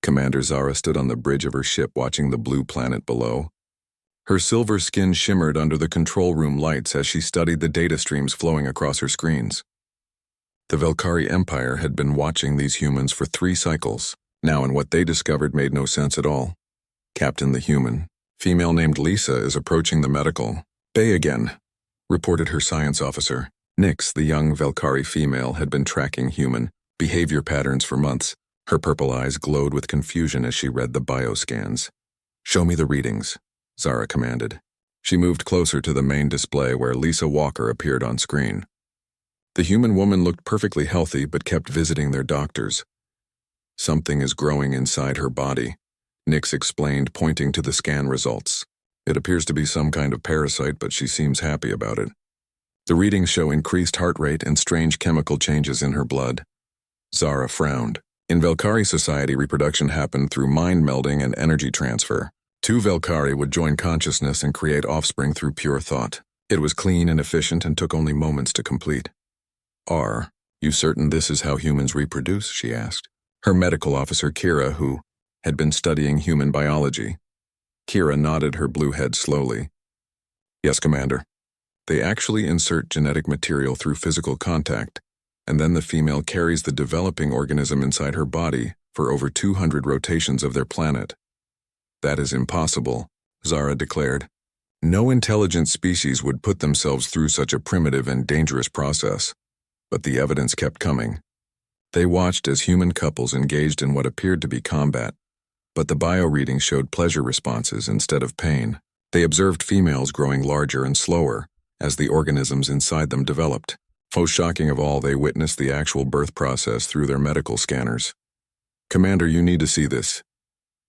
Commander Zara stood on the bridge of her ship watching the blue planet below. Her silver skin shimmered under the control room lights as she studied the data streams flowing across her screens. The Velkari Empire had been watching these humans for 3 cycles, now, and what they discovered made no sense at all. Captain the human, female named Lisa, is approaching the medical bay again, reported her science officer. Nyx, the young Velkari female, had been tracking human behavior patterns for months. Her purple eyes glowed with confusion as she read the bioscans. "Show me the readings," Zara commanded. She moved closer to the main display where Lisa Walker appeared on screen. The human woman looked perfectly healthy but kept visiting their doctors. "Something is growing inside her body," Nyx explained, pointing to the scan results. "It appears to be some kind of parasite, but she seems happy about it. The readings show increased heart rate and strange chemical changes in her blood." Zara frowned. In Velkari society, reproduction happened through mind melding and energy transfer. 2 Velkari would join consciousness and create offspring through pure thought. It was clean and efficient and took only moments to complete. "Are you certain this is how humans reproduce?" she asked. Her medical officer, Kira, who had been studying human biology. Kira nodded her blue head slowly. "Yes, Commander. They actually insert genetic material through physical contact, and then the female carries the developing organism inside her body for over 200 rotations of their planet." "That is impossible," Zara declared. "No intelligent species would put themselves through such a primitive and dangerous process." But the evidence kept coming. They watched as human couples engaged in what appeared to be combat, but the bio-readings showed pleasure responses instead of pain. They observed females growing larger and slower as the organisms inside them developed. Most shocking of all, they witnessed the actual birth process through their medical scanners. "Commander, you need to see this,"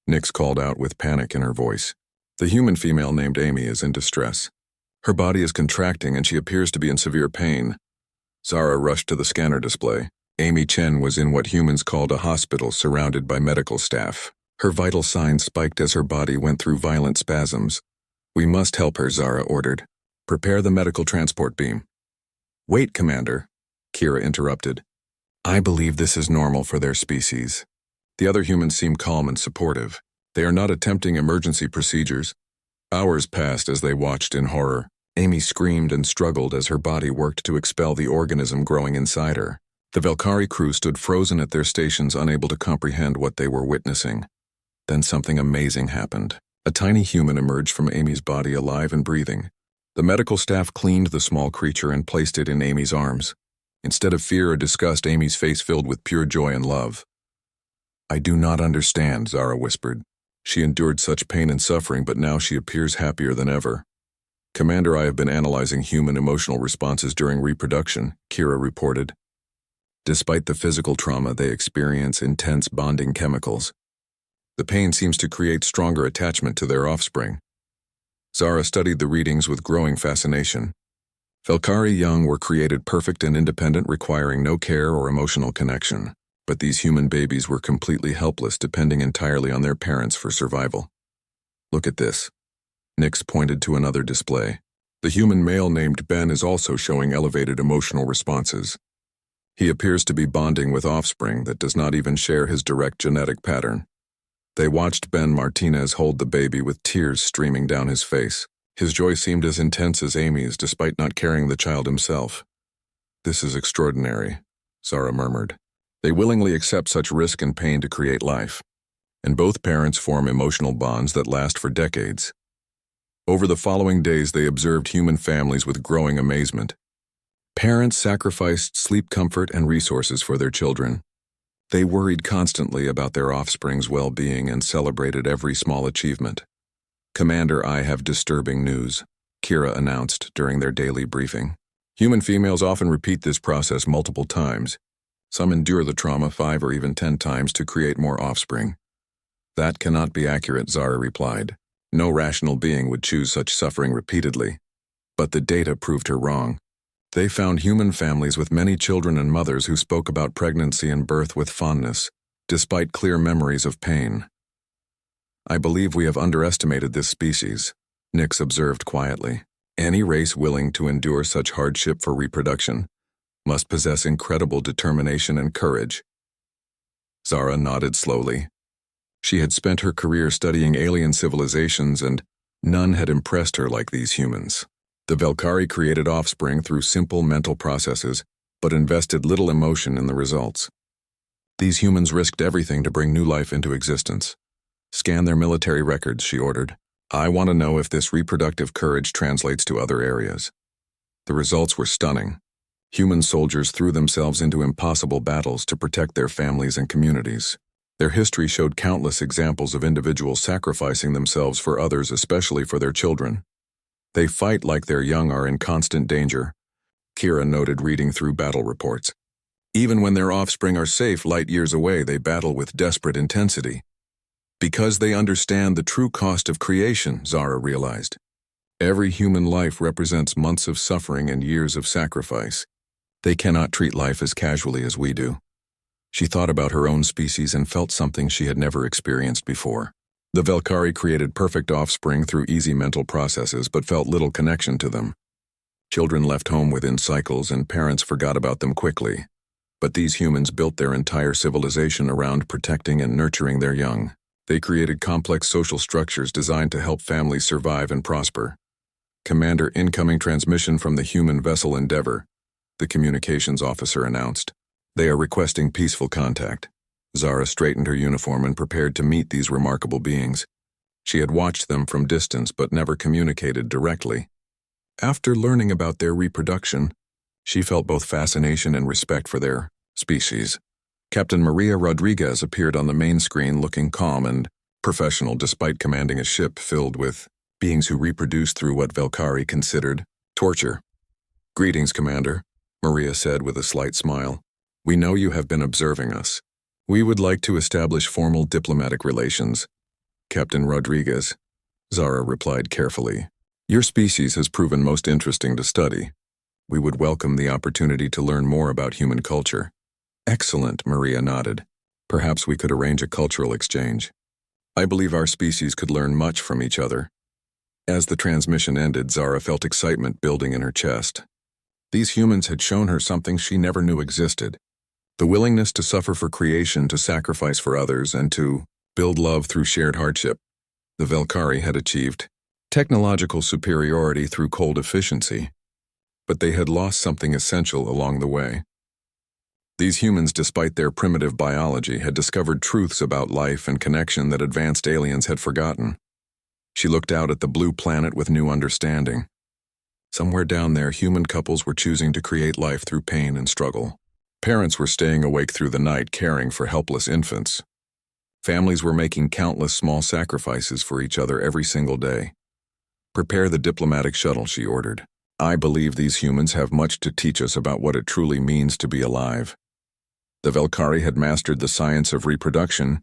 Nyx called out with panic in her voice. "The human female named Amy is in distress. Her body is contracting and she appears to be in severe pain." Zara rushed to the scanner display. Amy Chen was in what humans called a hospital, surrounded by medical staff. Her vital signs spiked as her body went through violent spasms. "We must help her," Zara ordered. "Prepare the medical transport beam." "Wait, Commander," Kira interrupted. "I believe this is normal for their species." The other humans seemed calm and supportive. "They are not attempting emergency procedures." Hours passed as they watched in horror. Amy screamed and struggled as her body worked to expel the organism growing inside her. The Velkari crew stood frozen at their stations, unable to comprehend what they were witnessing. Then something amazing happened. A tiny human emerged from Amy's body, alive and breathing. The medical staff cleaned the small creature and placed it in Amy's arms. Instead of fear or disgust, Amy's face filled with pure joy and love. "I do not understand," Zara whispered. "She endured such pain and suffering, but now she appears happier than ever." "Commander, I have been analyzing human emotional responses during reproduction," Kira reported. "Despite the physical trauma, they experience intense bonding chemicals. The pain seems to create stronger attachment to their offspring." Zara studied the readings with growing fascination. Velkari young were created perfect and independent, requiring no care or emotional connection. But these human babies were completely helpless, depending entirely on their parents for survival. "Look at this." Nyx pointed to another display. "The human male named Ben is also showing elevated emotional responses. He appears to be bonding with offspring that does not even share his direct genetic pattern." They watched Ben Martinez hold the baby with tears streaming down his face. His joy seemed as intense as Amy's, despite not carrying the child himself. "This is extraordinary," Zara murmured. "They willingly accept such risk and pain to create life, and both parents form emotional bonds that last for decades." Over the following days, they observed human families with growing amazement. Parents sacrificed sleep, comfort, and resources for their children. They worried constantly about their offspring's well-being and celebrated every small achievement. "Commander, I have disturbing news," Kira announced during their daily briefing. "Human females often repeat this process multiple times. Some endure the trauma 5 or even 10 times to create more offspring." "That cannot be accurate," Zara replied. "No rational being would choose such suffering repeatedly." But the data proved her wrong. They found human families with many children and mothers who spoke about pregnancy and birth with fondness, despite clear memories of pain. "I believe we have underestimated this species," Nyx observed quietly. "Any race willing to endure such hardship for reproduction must possess incredible determination and courage." Zara nodded slowly. She had spent her career studying alien civilizations, and none had impressed her like these humans. The Velkari created offspring through simple mental processes, but invested little emotion in the results. These humans risked everything to bring new life into existence. Scan their military records, she ordered. I want to know if this reproductive courage translates to other areas. The results were stunning. Human soldiers threw themselves into impossible battles to protect their families and communities. Their history showed countless examples of individuals sacrificing themselves for others, especially for their children. They fight like their young are in constant danger, Kira noted, reading through battle reports. Even when their offspring are safe light years away, they battle with desperate intensity. Because they understand the true cost of creation, Zara realized. Every human life represents months of suffering and years of sacrifice. They cannot treat life as casually as we do. She thought about her own species and felt something she had never experienced before. The Velkari created perfect offspring through easy mental processes, but felt little connection to them. Children left home within cycles, and parents forgot about them quickly. But these humans built their entire civilization around protecting and nurturing their young. They created complex social structures designed to help families survive and prosper. Commander, incoming transmission from the human vessel Endeavor, the communications officer announced. They are requesting peaceful contact. Zara straightened her uniform and prepared to meet these remarkable beings. She had watched them from distance but never communicated directly. After learning about their reproduction, she felt both fascination and respect for their species. Captain Maria Rodriguez appeared on the main screen looking calm and professional despite commanding a ship filled with beings who reproduced through what Velkari considered torture. Greetings, Commander, Maria said with a slight smile. We know you have been observing us. We would like to establish formal diplomatic relations. Captain Rodriguez, Zara replied carefully. Your species has proven most interesting to study. We would welcome the opportunity to learn more about human culture. Excellent, Maria nodded. Perhaps we could arrange a cultural exchange. I believe our species could learn much from each other. As the transmission ended, Zara felt excitement building in her chest. These humans had shown her something she never knew existed. The willingness to suffer for creation, to sacrifice for others, and to build love through shared hardship. The Velkari had achieved technological superiority through cold efficiency, but they had lost something essential along the way. These humans, despite their primitive biology, had discovered truths about life and connection that advanced aliens had forgotten. She looked out at the blue planet with new understanding. Somewhere down there, human couples were choosing to create life through pain and struggle. Parents were staying awake through the night caring for helpless infants. Families were making countless small sacrifices for each other every single day. Prepare the diplomatic shuttle, she ordered. I believe these humans have much to teach us about what it truly means to be alive. The Velkari had mastered the science of reproduction,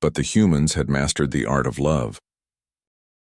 but the humans had mastered the art of love.